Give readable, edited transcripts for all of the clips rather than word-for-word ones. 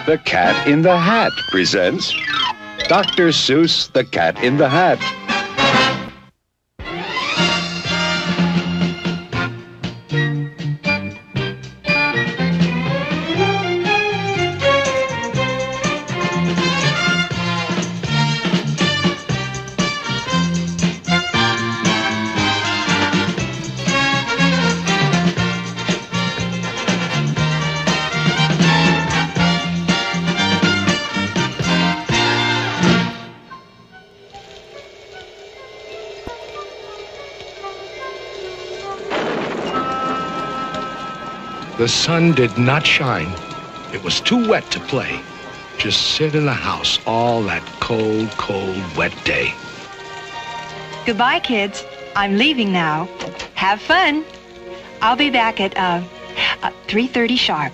The Cat in the Hat presents Dr. Seuss, The Cat in the Hat. The sun did not shine. It was too wet to play. Just sit in the house all that cold, cold, wet day. Goodbye, kids. I'm leaving now. Have fun. I'll be back at 3:30 sharp.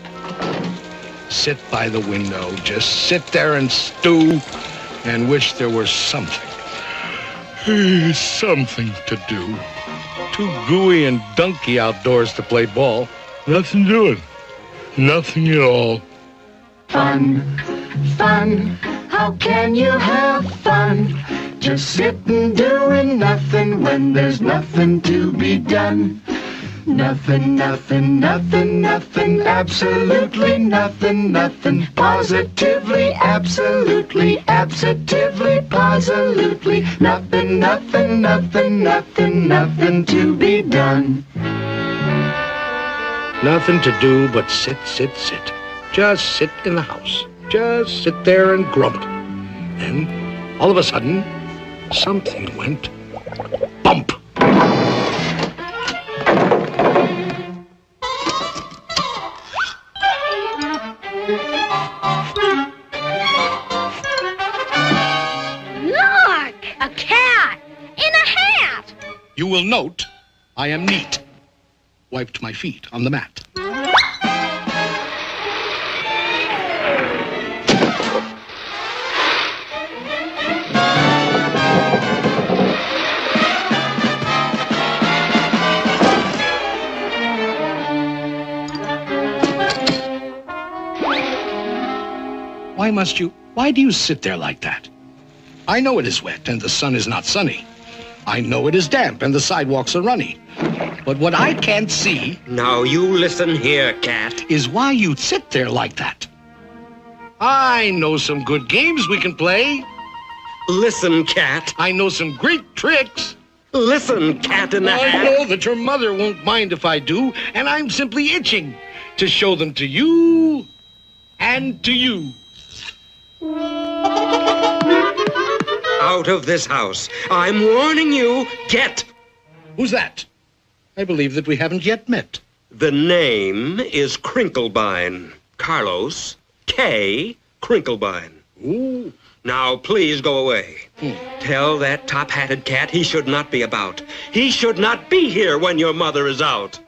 Sit by the window, just sit there and stew and wish there was something. Something to do. Too gooey and dunky outdoors to play ball. Nothing doing. Nothing at all. Fun, fun, how can you have fun? Just sitting doing nothing when there's nothing to be done. Nothing, nothing, nothing, nothing, absolutely nothing, nothing, positively, absolutely, absolutely, positively, nothing, nothing, nothing, nothing, nothing to be done. Nothing to do but sit, sit, sit. Just sit in the house. Just sit there and grumble. Then, all of a sudden, something went bump. Look! A cat! In a hat! You will note I am neat. Wiped my feet on the mat. Why do you sit there like that? I know it is wet and the sun is not sunny. I know it is damp and the sidewalks are runny. But what I can't see... Now you listen here, cat. ...is why you sit there like that. I know some good games we can play. Listen, cat. I know some great tricks. Listen, cat in the hat. I know that your mother won't mind if I do, and I'm simply itching to show them to you and to you. Out of this house. I'm warning you. Get. Who's that? I believe that we haven't yet met. The name is Crinklebine. Carlos K. Crinklebine. Ooh. Now, please go away. Tell that top-hatted cat he should not be about. He should not be here when your mother is out.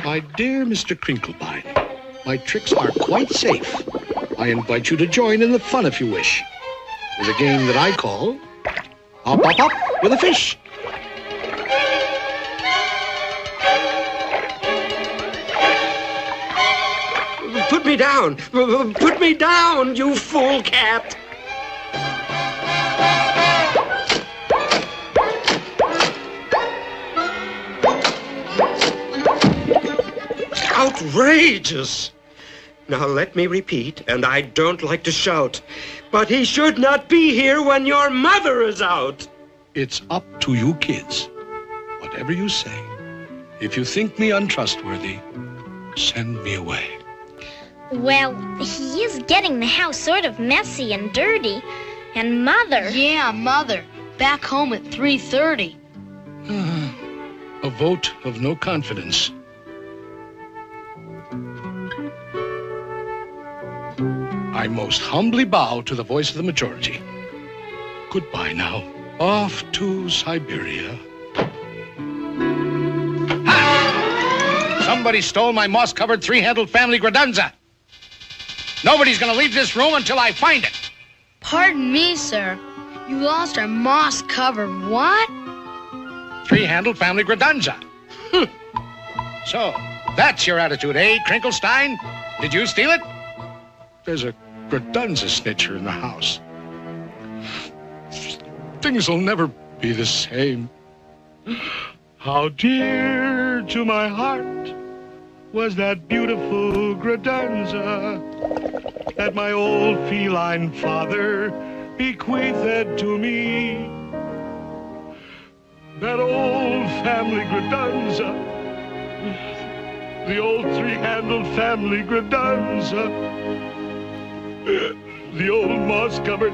My dear Mr. Crinklebine, my tricks are quite safe. I invite you to join in the fun if you wish. There's a game that I call Hop, Hop, Hop with a Fish. Put me down! Put me down, you fool cat! Outrageous! Now let me repeat, and I don't like to shout, but he should not be here when your mother is out. It's up to you kids. Whatever you say. If you think me untrustworthy, send me away. Well, he is getting the house sort of messy and dirty. And Mother... Yeah, Mother. Back home at 3:30. A vote of no confidence. I most humbly bow to the voice of the majority. Goodbye now. Off to Siberia. Ha! Somebody stole my moss-covered three-handled family credenza. Nobody's going to leave this room until I find it. Pardon me, sir. You lost our moss-covered what? Three-handled family credenza. So, that's your attitude, eh, Crinklestein? Did you steal it? There's a credenza snitcher in the house. Things will never be the same. How dear to my heart was that beautiful credenza that my old feline father bequeathed to me. That old family credenza, the old three-handled family credenza, the old moss-covered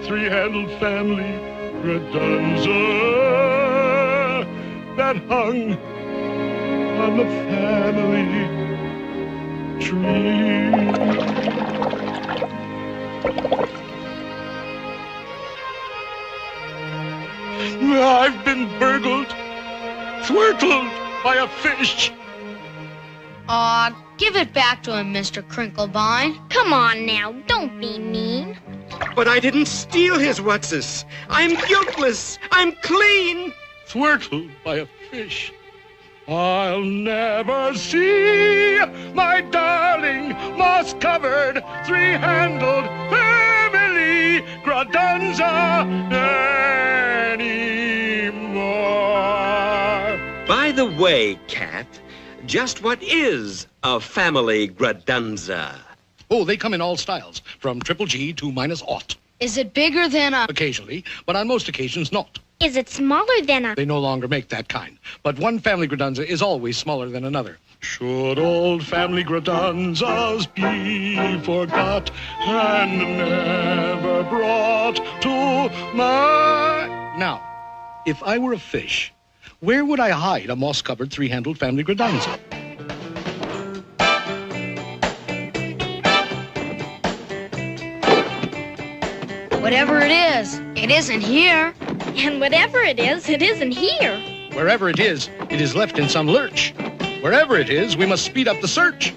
three-handled family credenza that hung on the family tree. I've been burgled, thwartled by a fish. Aw, give it back to him, Mr. Crinklebine. Come on now, don't be mean. But I didn't steal his whatsis. I'm guiltless. I'm clean. Thwartled by a fish. I'll never see my darling moss-covered three-handled family credenza anymore. By the way, Cat, just what is a family credenza? Oh, they come in all styles, from triple G to -0. Is it bigger than a... Occasionally, but on most occasions not. Is it smaller than a... They no longer make that kind. But one family credenza is always smaller than another. Should old family credenzas be forgot and never brought to my... Now, if I were a fish, where would I hide a moss-covered three-handled family credenza? Whatever it isn't here. And whatever it isn't here. Wherever it is left in some lurch. Wherever it is, we must speed up the search.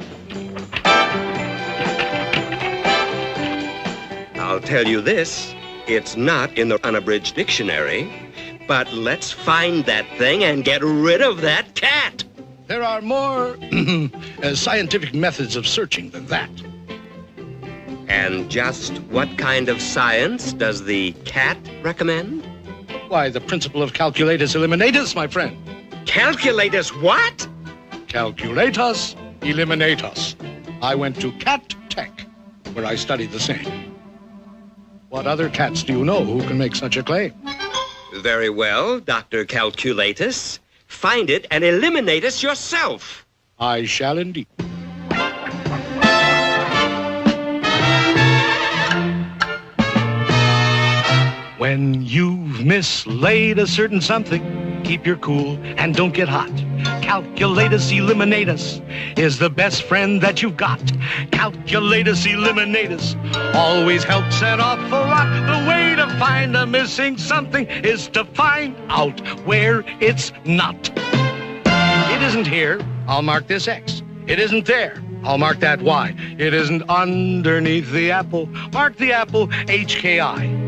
I'll tell you this, it's not in the unabridged dictionary, but let's find that thing and get rid of that cat. There are more scientific methods of searching than that. And just what kind of science does the cat recommend? Why, the principle of calculatus eliminatus, my friend. Calculatus what? Calculatus eliminatus. I went to Cat Tech, where I studied the same. What other cats do you know who can make such a claim? Very well, Dr. Calculatus. Find it and eliminate us yourself. I shall indeed. When you've mislaid a certain something, keep your cool and don't get hot. Calculatus eliminatus is the best friend that you've got. Calculatus eliminatus always helps an awful lot. The way to find a missing something is to find out where it's not. It isn't here, I'll mark this X. It isn't there, I'll mark that Y. It isn't underneath the apple, mark the apple HKI.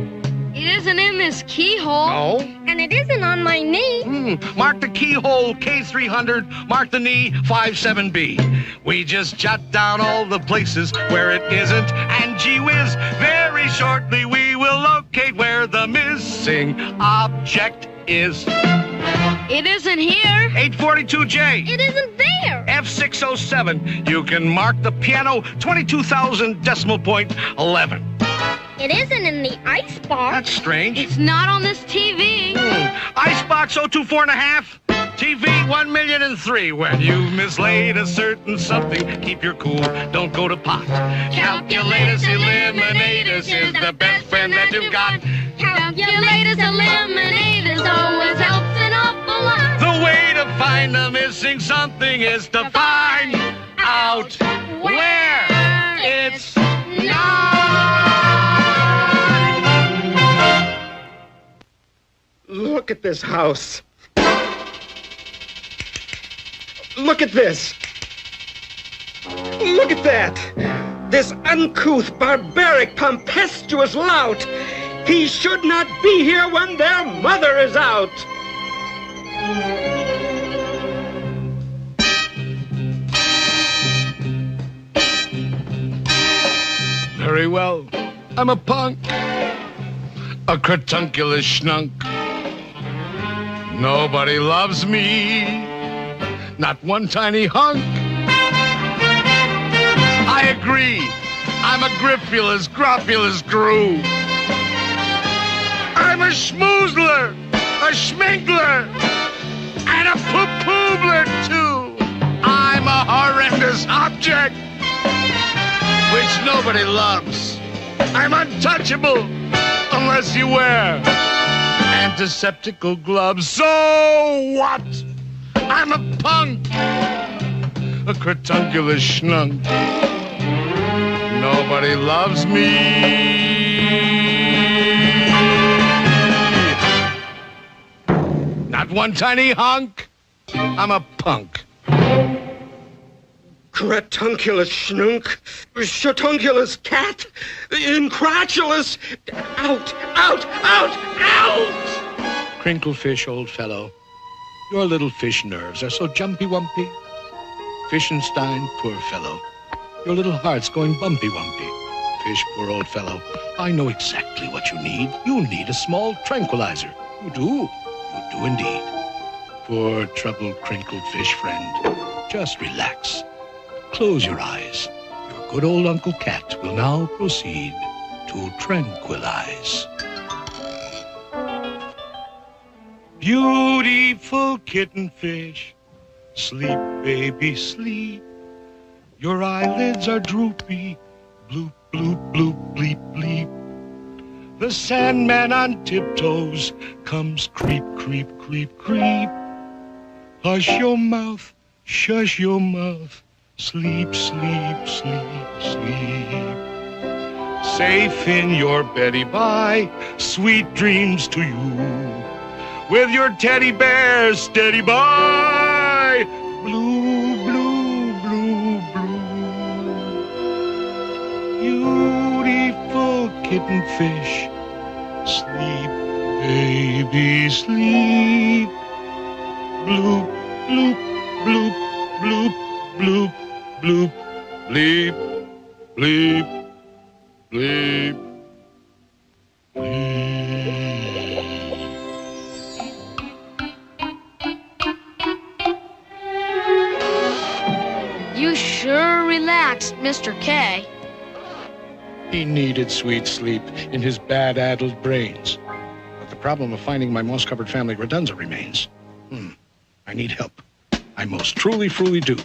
It isn't in this keyhole. No. And it isn't on my knee. Mark the keyhole K300, mark the knee 57B. We just jot down all the places where it isn't, and gee whiz, very shortly we will locate where the missing object is. It isn't here. 842J. It isn't there. F607. You can mark the piano 22,000 decimal point 11. It isn't in the icebox. That's strange. It's not on this TV. Icebox 024.5. TV 1,000,003. When you've mislaid a certain something, keep your cool, don't go to pot. Calculatus eliminatus is the best friend that you've got. Calculatus eliminatus always helps an awful lot. The way to find the missing something is to find out where it's not. Look at this house. Look at this. Look at that. This uncouth, barbaric, tempestuous lout. He should not be here when their mother is out. Very well. I'm a punk. A cretunculous schnunk. Nobody loves me. Not one tiny hunk. I agree. I'm a griffulous, gropulous groo. I'm a schmoozler, a schminkler, and a poo-poobler, too. I'm a horrendous object, which nobody loves. I'm untouchable, unless you wear antiseptical gloves. So what? I'm a punk, a cretunculous schnunk. Nobody loves me. Not one tiny hunk. I'm a punk. Cretunculous schnunk, shatunculous cat, incratulous, out, out, out, out! Crinklefish, old fellow, your little fish nerves are so jumpy-wumpy. Fishenstein, poor fellow, your little heart's going bumpy-wumpy. Fish, poor old fellow, I know exactly what you need. You need a small tranquilizer. You do. You do indeed. Poor, troubled, crinkled fish friend. Just relax. Close your eyes. Your good old Uncle Cat will now proceed to tranquilize. Beautiful kitten fish, sleep, baby, sleep. Your eyelids are droopy, bloop, bloop, bloop, bleep, bleep. The Sandman on tiptoes comes creep, creep, creep, creep. Hush your mouth, shush your mouth. Sleep, sleep, sleep, sleep. Safe in your beddy by, sweet dreams to you. With your teddy bear steady by, blue, blue, blue, blue. Beautiful kitten fish, sleep, baby, sleep. Bloop, bloop, bloop, bloop, bloop. Bloop, bleep, bleep, bleep, bleep. You sure relaxed, Mr. K. He needed sweet sleep in his bad-addled brains. But the problem of finding my moss-covered family credenza remains. I need help. I most truly do.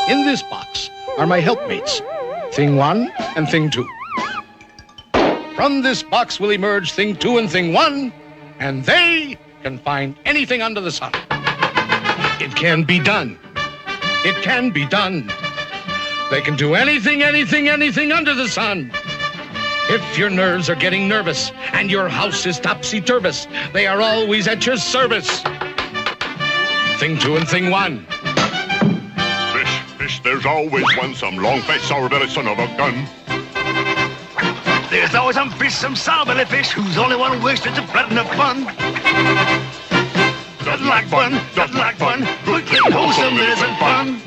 In this box are my helpmates, Thing 1 and Thing 2. From this box will emerge Thing 2 and Thing 1, and they can find anything under the sun. It can be done. It can be done. They can do anything, anything, anything under the sun. If your nerves are getting nervous and your house is topsy-turvous, they are always at your service. Thing 2 and Thing 1. Fish, there's always one, some long face, sour belly son of a gun. There's always some fish, some sour belly fish, whose only one wish is to flatten up fun. Doesn't like fun, doesn't like fun, good, clean, wholesome, isn't fun.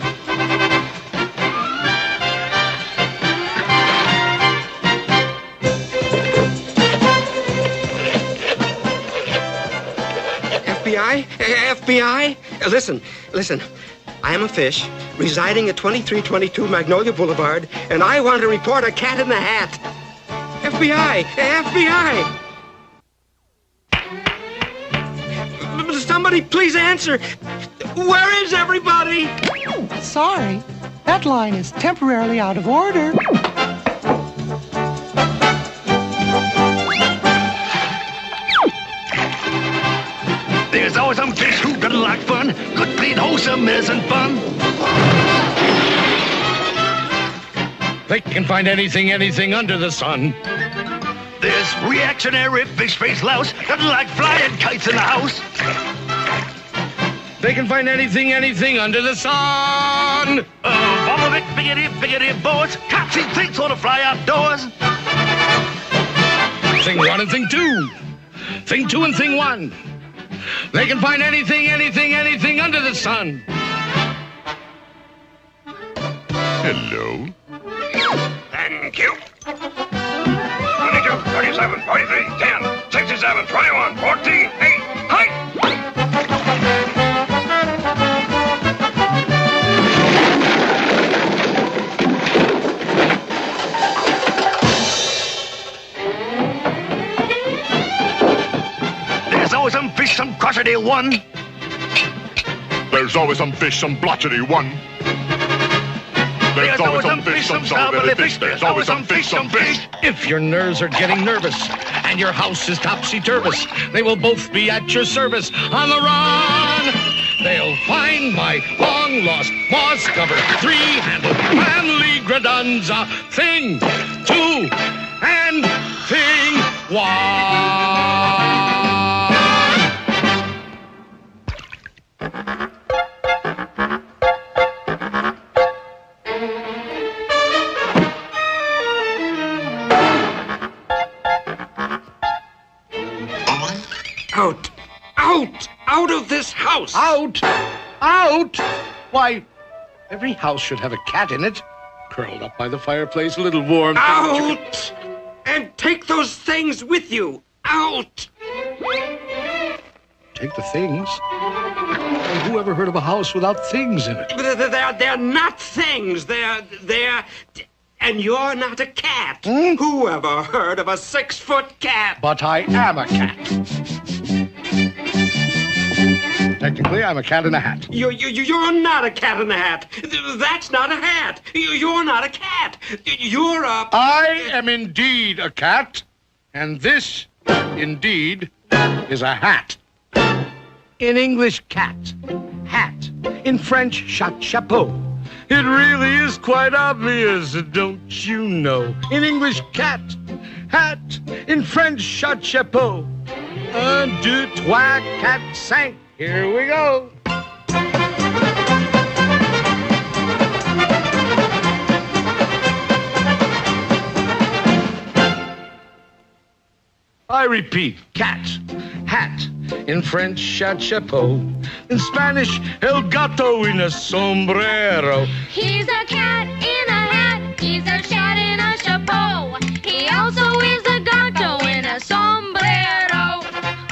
FBI? Listen. I am a fish residing at 2322 Magnolia Boulevard, and I want to report a cat in the hat. FBI! Somebody please answer. Where is everybody? Sorry, that line is temporarily out of order. There's always some fish who doesn't like fun. Good, clean, wholesome isn't fun. They can find anything, anything under the sun. This reactionary fish-faced louse doesn't like flying kites in the house. They can find anything under the sun. Bobble biggity, boys. Can't see things want to fly outdoors. Thing 1 and thing 2. Thing 2 and thing 1. They can find anything under the sun. Hello. Thank you. 22, 37, 43, 10, 67, 21, 14, 8, height! There's always some fish, some crotchety one. There's always some fish, some blotchety one. There's always some fish, some sour fish. There's always some fish, some fish. If your nerves are getting nervous and your house is topsy-turvous, they will both be at your service on the run. They'll find my long-lost moss-covered three-handled family credenza. Thing 2 and thing 1. Out of this house! Out! Why, every house should have a cat in it. Curled up by the fireplace, a little warm. Out! And take those things with you! Out! Take the things? Well, who ever heard of a house without things in it? They're not things. They're... And you're not a cat. Who ever heard of a 6-foot cat? But I am a cat. Technically, I'm a cat in a hat. You're not a cat in a hat. That's not a hat. You're not a cat. You're a... I am indeed a cat, and this, indeed, is a hat. In English, cat. Hat. In French, chapeau. It really is quite obvious, don't you know? In English, cat. Hat. In French, chapeau. 1, 2, 3, 4, 5. Here we go. I repeat, cat, hat. In French, chapeau. In Spanish, el gato en a sombrero. He's a cat in a hat. He's a cat in a chapeau. He also is a gato in a sombrero.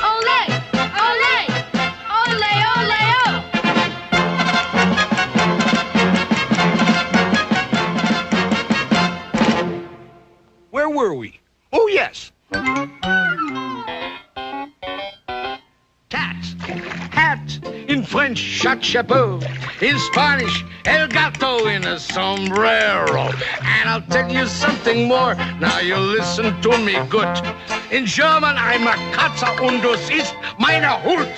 Ole, ole, ole, ole, oh. Where were we? Oh, yes. Cat, hat, in French, chapeau. In Spanish, el gato in a sombrero. And I'll tell you something more. Now you listen to me good. In German, I'm a Katze und das ist meine Hut.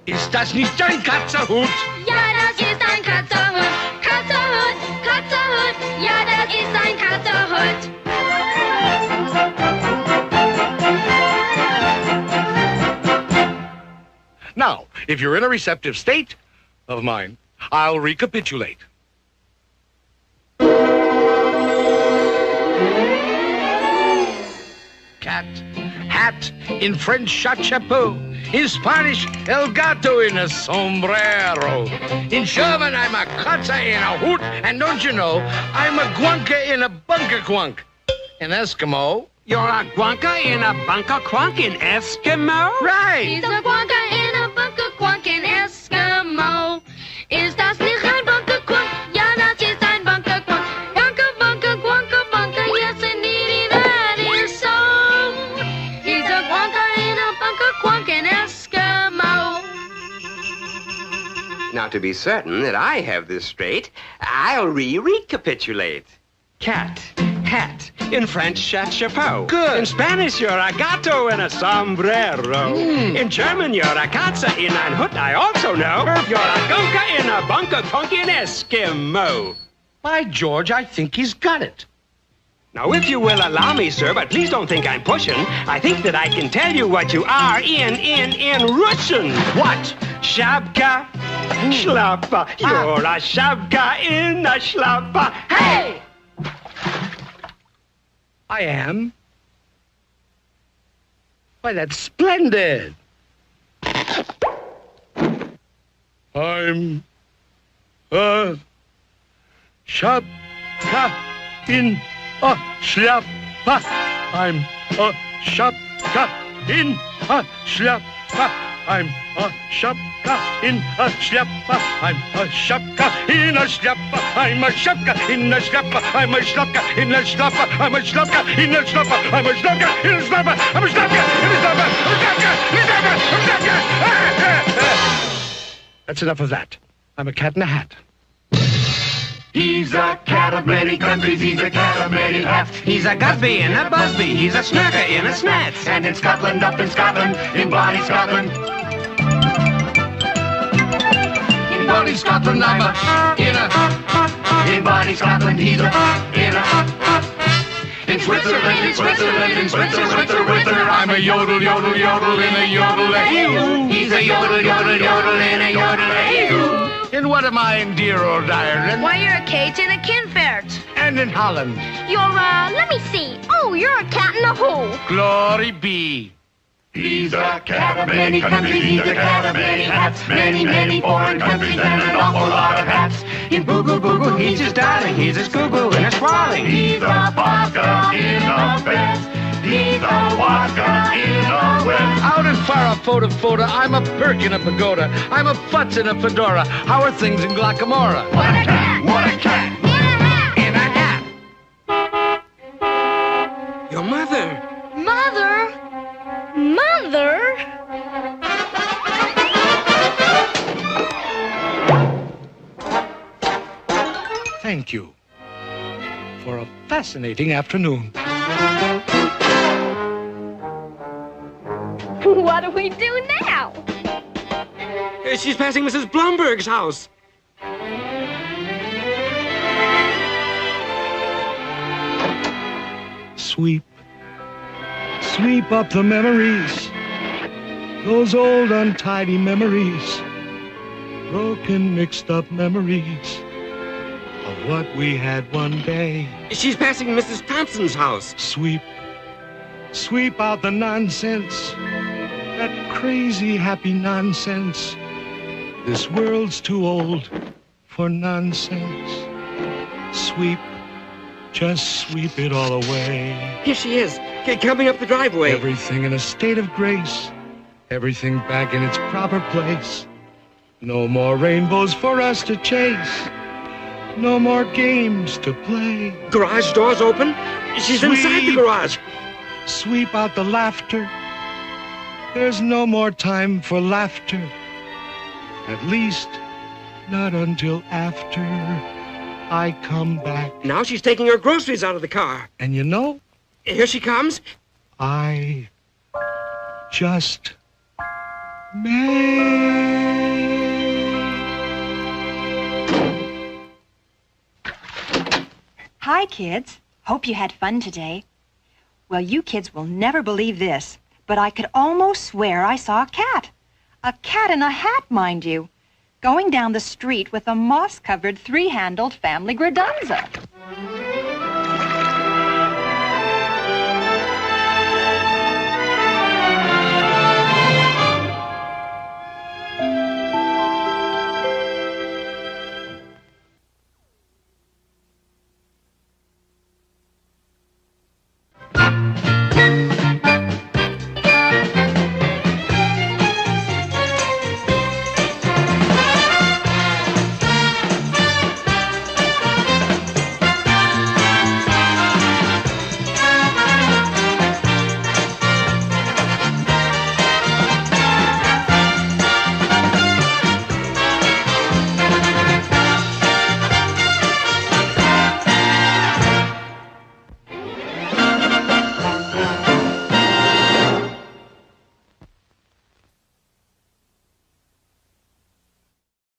Ist das nicht ein Katzerhut? Ja, das ist ein Katzerhut. Katzerhut, Katzerhut. Ja, das ist ein Katzerhut. Now, if you're in a receptive state of mind, I'll recapitulate. Cat, hat, in French, chapeau. In Spanish, el gato in a sombrero. In German, I'm a Katze in a hoot. And don't you know, I'm a guanka in a bunker quunk. In Eskimo, you're a guanka in a bunker quunk in Eskimo? Right. He's a guanka in a bunker quunk in Eskimo. Ist das nicht ein bunker quunk? Ja, das ist ein bunker quunk. Bunker, bunker, guanka, bunker. Yes, indeed, that is so. He's a guanka in a bunker quunk in Eskimo. Now, to be certain that I have this straight, I'll recapitulate. Cat, hat. In French, chapeau. Good. In Spanish, you're a gato in a sombrero. In German, you're a Katze in ein Hut. I also know you're a gunka in a bunker punk in Eskimo. By George, I think he's got it. Now, if you will allow me, sir, but please don't think I'm pushing, I think that I can tell you what you are in Russian. What? Shabka, Schlapper, you're a shabka in a schlapper. Hey! I am. Why, that's splendid. I'm a shabka in a schlapper. I'm a shabka in a schlapper. I'm a shabka in a schlapper. I'm a shabka in a schlapper. I'm a shabka in a schlapper. I'm a shabka in a schlapper. I'm a shabka in a schlapper. I'm a shabka in a schlapper. I'm a shabka in a schlapper. That's enough of that. I'm a cat in a hat. He's a cat of many countries, he's a cat of many hats. He's a Gusby and a Busby, he's a Snurker in a Snats. And in Scotland, up in Scotland, in Bonnie Scotland. In Bonnie Scotland, I'm a in Bonnie Scotland, he's a in Switzerland, in Switzerland, in Switzerland, I'm a yodel, yodel, yodel in a yodel-a-hoo. He's a yodel, yodel, yodel in a yodel-a-hoo. And what am I in dear old Ireland? Why, you're a Kate in a Kinfert. And in Holland. You're, let me see. Oh, you're a cat in a hole. Glory be. He's a cat of many countries, he's a cat of many hats. Many, many foreign countries and an awful lot of hats. In Boo-Goo, Boo-Goo, he's a darling, he's a Scoo-Goo and a Swalling. He's a vodka in a vest. He's a vodka in a west. Out in Farah, I'm a Perk in a pagoda. I'm a Futz in a fedora. How are things in Glockamora? What a cat! What a cat! In a hat. Your mother. Mother? Mother? Thank you for a fascinating afternoon. What do we do now? She's passing Mrs. Blomberg's house. Sweep. Sweep up the memories. Those old untidy memories. Broken, mixed up memories of what we had one day. She's passing Mrs. Thompson's house. Sweep. Sweep out the nonsense. That crazy happy nonsense. This world's too old for nonsense. Sweep. Just sweep it all away. Here she is, coming up the driveway. Everything in a state of grace. Everything back in its proper place. No more rainbows for us to chase. No more games to play. Garage doors open. She's inside the garage. Sweep out the laughter. There's no more time for laughter. At least, not until after I come back. Now she's taking her groceries out of the car. And you know? Here she comes. I just may. Hi, kids. Hope you had fun today. Well, you kids will never believe this, but I could almost swear I saw a cat. A cat in a hat, mind you, going down the street with a moss-covered, three-handled family credenza.